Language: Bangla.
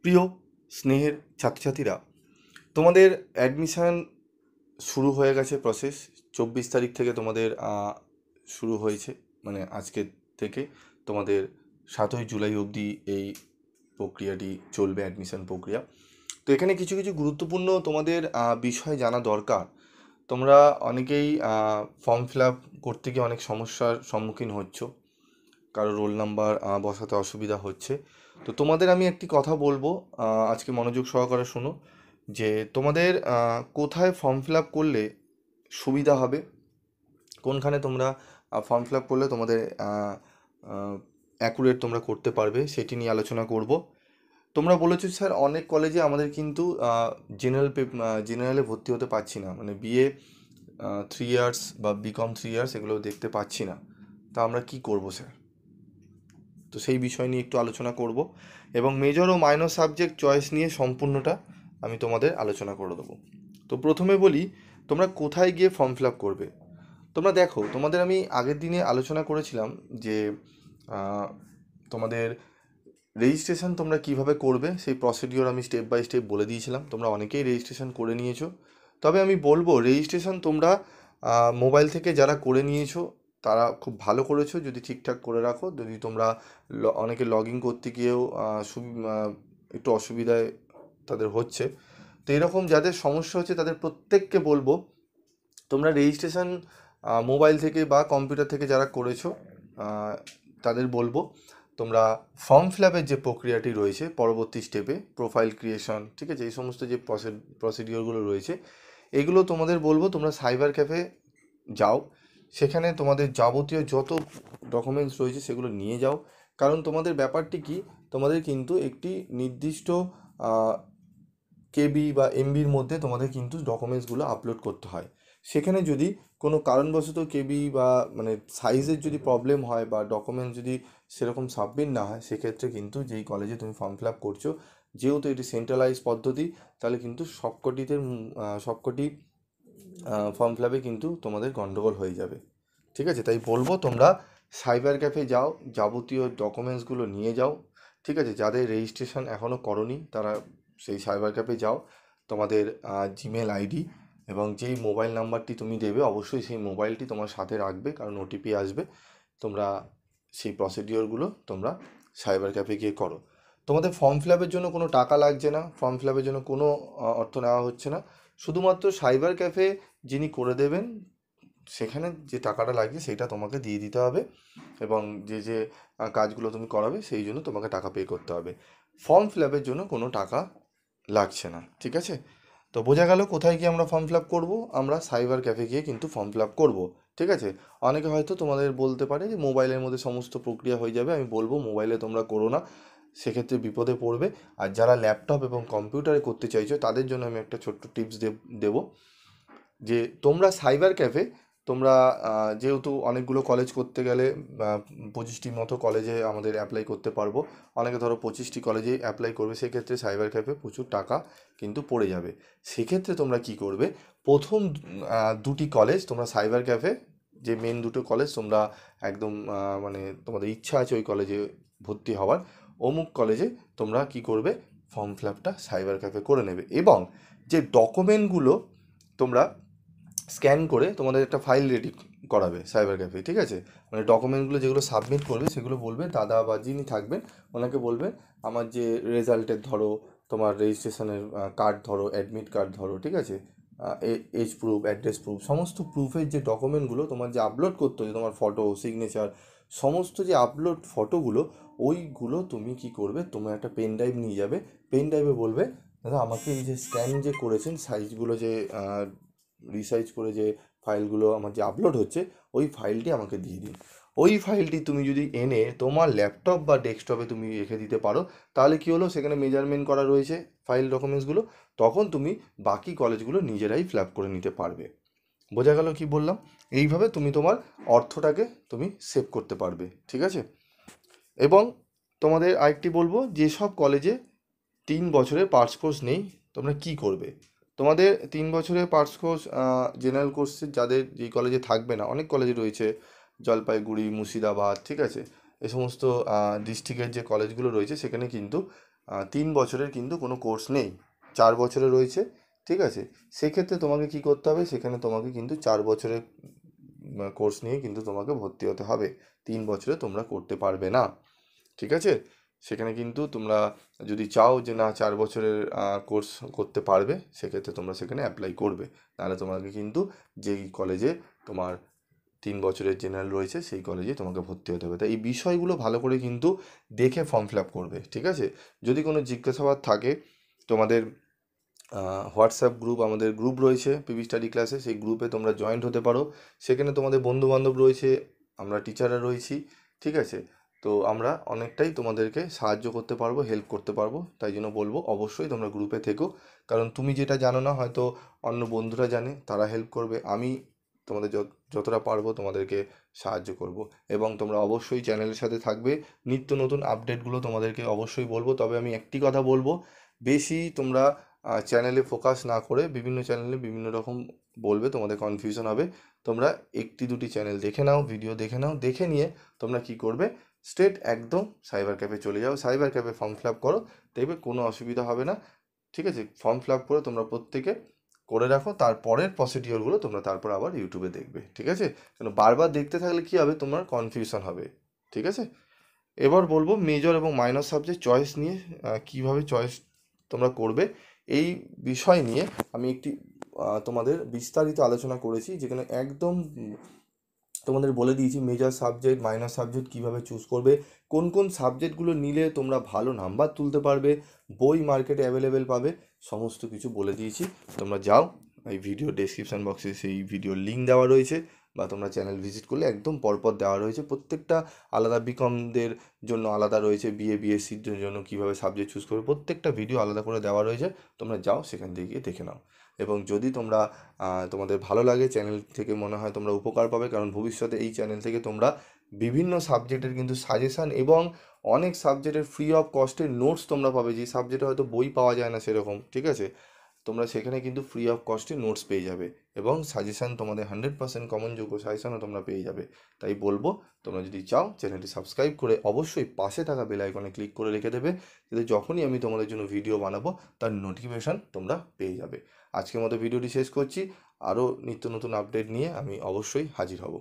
প্রিয় স্নেহের ছাত্রছাত্রীরা, তোমাদের অ্যাডমিশান শুরু হয়ে গেছে। প্রসেস 24 তারিখ থেকে তোমাদের শুরু হয়েছে, মানে আজকের থেকে তোমাদের 7ই জুলাই অবধি এই প্রক্রিয়াটি চলবে, অ্যাডমিশান প্রক্রিয়া। তো এখানে কিছু কিছু গুরুত্বপূর্ণ তোমাদের বিষয় জানা দরকার। তোমরা অনেকেই ফর্ম ফিল আপ করতে গিয়ে অনেক সমস্যার সম্মুখীন হচ্ছ, কারো রোল নাম্বার বসাতে অসুবিধা হচ্ছে। তো তোমাদের আমি একটি কথা বলবো, আজকে মনোযোগ সহকারে শোনো, যে তোমাদের কোথায় ফর্ম ফিল আপ করলে সুবিধা হবে, কোনখানে তোমরা ফর্ম ফিল আপ করলে তোমাদের অ্যাকুরেট তোমরা করতে পারবে, সেটি নিয়ে আলোচনা করব। তোমরা বলেছো স্যার অনেক কলেজে আমাদের কিন্তু জেনারেলে ভর্তি হতে পারছি না, মানে বিএ 3 ইয়ার্স বা বিকম 3 ইয়ার্স এগুলো দেখতে পাচ্ছি না। তা আমরা কি করব স্যার? তো সেই বিষয় নিয়ে একটু আলোচনা করব, এবং মেজর ও মাইনর সাবজেক্ট চয়েস নিয়ে সম্পূর্ণটা আমি তোমাদের আলোচনা করে দেবো। তো প্রথমে বলি, তোমরা কোথায় গিয়ে ফর্ম ফিল আপ করবে। তোমরা দেখো, তোমাদের আমি আগের দিনে আলোচনা করেছিলাম যে তোমাদের রেজিস্ট্রেশন তোমরা কিভাবে করবে, সেই প্রসিডিওর আমি স্টেপ বাই স্টেপ বলে দিয়েছিলাম। তোমরা অনেকেই রেজিস্ট্রেশন করে নিয়েছো, তবে আমি বলবো রেজিস্ট্রেশন তোমরা মোবাইল থেকে যারা করে নিয়েছো তারা খুব ভালো করেছো, যদি ঠিকঠাক করে রাখো। যদি তোমরা অনেকে লগ ইন করতে গিয়েও একটু অসুবিধায় তাদের হচ্ছে, তো এরকম যাদের সমস্যা হচ্ছে তাদের প্রত্যেককে বলবো তোমরা রেজিস্ট্রেশন মোবাইল থেকে বা কম্পিউটার থেকে যারা করেছো তাদের বলবো তোমরা ফর্ম ফিল আপের যে প্রক্রিয়াটি রয়েছে পরবর্তী স্টেপে, প্রোফাইল ক্রিয়েশন, ঠিক আছে, এই সমস্ত যে প্রসিডিওরগুলো রয়েছে, এগুলো তোমাদের বলবো তোমরা সাইবার ক্যাফে যাও। সেখানে তোমাদের যাবতীয় যত ডকুমেন্টস রয়েছে সেগুলো নিয়ে যাও। কারণ তোমাদের ব্যাপারটি কি, তোমাদের কিন্তু একটি নির্দিষ্ট কেবি বা এমবির মধ্যে তোমাদের কিন্তু ডকুমেন্টসগুলো আপলোড করতে হয়। সেখানে যদি কোনো কারণবশত কেবি বা মানে সাইজের যদি প্রবলেম হয় বা ডকুমেন্টস যদি সেরকম সাবমিট না হয়, সেক্ষেত্রে কিন্তু যেই কলেজে তুমি ফর্ম ফিল আপ করছো, যেহেতু এটি সেন্ট্রালাইজ পদ্ধতি, তাহলে কিন্তু সবকটি ফর্ম ফিল আপে কিন্তু তোমাদের গন্ডগোল হয়ে যাবে। ঠিক আছে, তাই বলবো তোমরা সাইবার ক্যাফে যাও, যাবতীয় ডকুমেন্টসগুলো নিয়ে যাও। ঠিক আছে, যাদের রেজিস্ট্রেশন এখনও করনি তারা সেই সাইবার ক্যাফে যাও। তোমাদের জিমেল আইডি এবং যেই মোবাইল নাম্বারটি তুমি দেবে, অবশ্যই সেই মোবাইলটি তোমার সাথে রাখবে, কারণ ওটিপি আসবে। তোমরা সেই প্রসিডিওরগুলো তোমরা সাইবার ক্যাফে গিয়ে করো। তোমাদের ফর্ম ফিল আপের জন্য কোনো টাকা লাগছে না, ফর্ম ফিল আপের জন্য কোনো অর্থ নেওয়া হচ্ছে না। শুধুমাত্র সাইবার ক্যাফে যিনি করে দেবেন, সেখানে যে টাকাটা লাগছে সেটা তোমাকে দিয়ে দিতে হবে, এবং যে যে কাজগুলো তুমি করাবে সেই জন্য তোমাকে টাকা পে করতে হবে। ফর্ম ফিল আপের জন্য কোনো টাকা লাগছে না। ঠিক আছে, তো বোঝা গেল কোথায় গিয়ে আমরা ফর্ম ফিল আপ করবো। আমরা সাইবার ক্যাফে গিয়ে কিন্তু ফর্ম ফিল আপ করবো। ঠিক আছে, অনেকে হয়তো তোমাদের বলতে পারে যে মোবাইলের মধ্যে সমস্ত প্রক্রিয়া হয়ে যাবে। আমি বলবো মোবাইলে তোমরা করো না, সেক্ষেত্রে বিপদে পড়বে। আর যারা ল্যাপটপ এবং কম্পিউটারে করতে চাইছো তাদের জন্য আমি একটা ছোট্ট টিপস দেবো, যে তোমরা সাইবার ক্যাফে তোমরা যেহেতু অনেকগুলো কলেজ করতে গেলে 25টির মতো কলেজে আমাদের অ্যাপ্লাই করতে পারবো। অনেকে ধরো 25টি কলেজে অ্যাপ্লাই করবে, সেক্ষেত্রে সাইবার ক্যাফে প্রচুর টাকা কিন্তু পড়ে যাবে। সেক্ষেত্রে তোমরা কি করবে, প্রথম দুটি কলেজ তোমরা সাইবার ক্যাফে, যে মেন দুটো কলেজ তোমরা একদম মানে তোমাদের ইচ্ছা আছে ওই কলেজে ভর্তি হওয়ার, অমুক কলেজে তোমরা কি করবে, ফর্ম ফিল আপটা সাইবার ক্যাফে করে নেবে। এবং যে ডকুমেন্টগুলো তোমরা স্ক্যান করে তোমাদের একটা ফাইল রেডি করাবে সাইবার ক্যাফে। ঠিক আছে, মানে ডকুমেন্টগুলো যেগুলো সাবমিট করবে সেগুলো বলবে, দাদা বা যিনি থাকবেন ওনাকে বলবে আমার যে রেজাল্টের ধরো, তোমার রেজিস্ট্রেশনের কার্ড ধরো, অ্যাডমিট কার্ড ধরো, ঠিক আছে, এজ প্রুফ, অ্যাড্রেস প্রুফ, সমস্ত প্রুফের যে ডকুমেন্টগুলো তোমার যে আপলোড করতে হচ্ছে, তোমার ফটো, সিগনেচার, সমস্ত যে আপলোড ফটোগুলো, ওইগুলো তুমি কি করবে, তোমার একটা পেন ড্রাইভ নিয়ে যাবে। পেন ড্রাইভে বলবে দাদা আমাকে এই যে স্ক্যান যে করেছেন, সাইজগুলো যে রিসাইজ করে যে ফাইলগুলো আমার যে আপলোড হচ্ছে, ওই ফাইলটি আমাকে দিয়ে দিন। ওই ফাইলটি তুমি যদি এনে তোমার ল্যাপটপ বা ডেস্কটপে তুমি রেখে দিতে পারো, তাহলে কি হলো, সেখানে মেজারমেন্ট করা রয়েছে ফাইল ডকুমেন্টসগুলো, তখন তুমি বাকি কলেজগুলো নিজেরাই ফিল আপ করে নিতে পারবে। বোঝা গেল কি বললাম? এইভাবে তুমি তোমার অর্থটাকে তুমি সেভ করতে পারবে। ঠিক আছে, এবং তোমাদের আরেকটি বলবো, যেসব কলেজে 3 বছরের পার্স কোর্স নেই, তোমরা কি করবে। তোমাদের 3 বছরের পার্স কোর্স জেনারেল কোর্সের যাদের যেই কলেজে থাকবে না, অনেক কলেজে রয়েছে, জলপাইগুড়ি, মুর্শিদাবাদ, ঠিক আছে, এই সমস্ত ডিস্ট্রিক্টের যে কলেজগুলো রয়েছে সেখানে কিন্তু 3 বছরের কিন্তু কোনো কোর্স নেই, 4 বছরে রয়েছে। ঠিক আছে, সেক্ষেত্রে তোমাকে কি করতে হবে, সেখানে তোমাকে কিন্তু 4 বছরের কোর্স নিয়ে কিন্তু তোমাকে ভর্তি হতে হবে, 3 বছরে তোমরা করতে পারবে না। ঠিক আছে, সেখানে কিন্তু তোমরা যদি চাও যে না 4 বছরের কোর্স করতে পারবে, সেক্ষেত্রে তোমরা সেখানে অ্যাপ্লাই করবে। নাহলে তোমাকে কিন্তু যেই কলেজে তোমার 3 বছরের জেনারেল রয়েছে সেই কলেজে তোমাকে ভর্তি হতে হবে। তাই এই বিষয়গুলো ভালো করে কিন্তু দেখে ফর্ম ফিল আপ করবে। ঠিক আছে, যদি কোনো জিজ্ঞাসাবাদ থাকে তোমাদের হোয়াটসঅ্যাপ গ্রুপ, আমাদের গ্রুপ রয়েছে পিবি স্টাডি ক্লাসে, সেই গ্রুপে তোমরা জয়েন্ট হতে পারো। সেখানে তোমাদের বন্ধুবান্ধব রয়েছে, আমরা টিচাররা রয়েছি। ঠিক আছে, তো আমরা অনেকটাই তোমাদেরকে সাহায্য করতে পারবো, হেল্প করতে পারবো। তাই জন্য বলবো অবশ্যই তোমরা গ্রুপে থেকো, কারণ তুমি যেটা জানো না হয়তো অন্য বন্ধুরা জানে, তারা হেল্প করবে। আমি তোমাদের যতটা পারবো তোমাদেরকে সাহায্য করব। এবং তোমরা অবশ্যই চ্যানেলের সাথে থাকবে, নিত্য নতুন আপডেটগুলো তোমাদেরকে অবশ্যই বলবো। তবে আমি একটি কথা বলবো, বেশি তোমরা চ্যানেলে ফোকাস না করে বিভিন্ন চ্যানেলে বিভিন্ন রকম বলবে, তোমাদের কনফিউশন হবে। তোমরা একটি দুটি চ্যানেল দেখে নাও, ভিডিও দেখে নাও, দেখে নিয়ে তোমরা কি করবে, স্ট্রেট একদম সাইবার ক্যাফে চলে যাও, cyber cafe form fill up করো, দেখবে কোনো অসুবিধা হবে না। ঠিক আছে, ফর্ম ফিল আপ করে তোমরা প্রত্যেকে করে রাখো, তারপরের প্রসিডিওরগুলো তোমরা তারপর আবার ইউটিউবে দেখবে। ঠিক আছে, কেন বারবার দেখতে থাকলে কি হবে, তোমার কনফিউশন হবে। ঠিক আছে, এবার বলবো মেজর এবং মাইনর সাবজেক্ট চয়েস নিয়ে, কিভাবে চয়েস তোমরা করবে এই বিষয় নিয়ে আমি একটি তোমাদের বিস্তারিত আলোচনা করেছি, যেখানে একদম তোমাদের বলে দিয়েছি মেজর সাবজেক্ট মাইনর সাবজেক্ট কীভাবে চুজ করবে, কোন কোন সাবজেক্টগুলো নিলে তোমরা ভালো নাম্বার তুলতে পারবে, বই মার্কেটে অ্যাভেলেবেল পাবে, সমস্ত কিছু বলে দিয়েছি। তোমরা যাও, এই ভিডিও ডেসক্রিপশন বক্সে সেই ভিডিওর লিঙ্ক দেওয়া রয়েছে, বা তোমরা চ্যানেল ভিজিট করলে একদম পরপর দেওয়া রয়েছে। প্রত্যেকটা আলাদা, বিকমদের জন্য আলাদা রয়েছে, বিএসসির জন্য কীভাবে সাবজেক্ট চুজ করবে, প্রত্যেকটা ভিডিও আলাদা করে দেওয়া রয়েছে। তোমরা যাও, সেখান থেকে গিয়ে দেখে নাও। এবং যদি তোমরা তোমাদের ভালো লাগে, চ্যানেল থেকে মনে হয় তোমরা উপকার পাবে, কারণ ভবিষ্যতে এই চ্যানেল থেকে তোমরা বিভিন্ন সাবজেক্টের কিন্তু সাজেশান এবং অনেক সাবজেক্টের ফ্রি অফ কস্টের নোটস তোমরা পাবে, যে সাবজেক্টে হয়তো বই পাওয়া যায় না সেরকম। ঠিক আছে, তোমরা সেখানে কিন্তু ফ্রি অফ কস্টে নোটস পেয়ে যাবে, এবং সাজেশান তোমাদের 100% কমনযোগ্য সাজেশানও তোমরা পেয়ে যাবে। তাই বলবো, তোমরা যদি চাও চ্যানেলটি সাবস্ক্রাইব করে অবশ্যই পাশে থাকা বেল আইকনে ক্লিক করে রেখে দেবে, যাতে যখনই আমি তোমাদের জন্য ভিডিও বানাবো তার নোটিফিকেশান তোমরা পেয়ে যাবে। আজকের মতো ভিডিওটি শেষ করছি, আরও নিত্য নতুন আপডেট নিয়ে আমি অবশ্যই হাজির হব।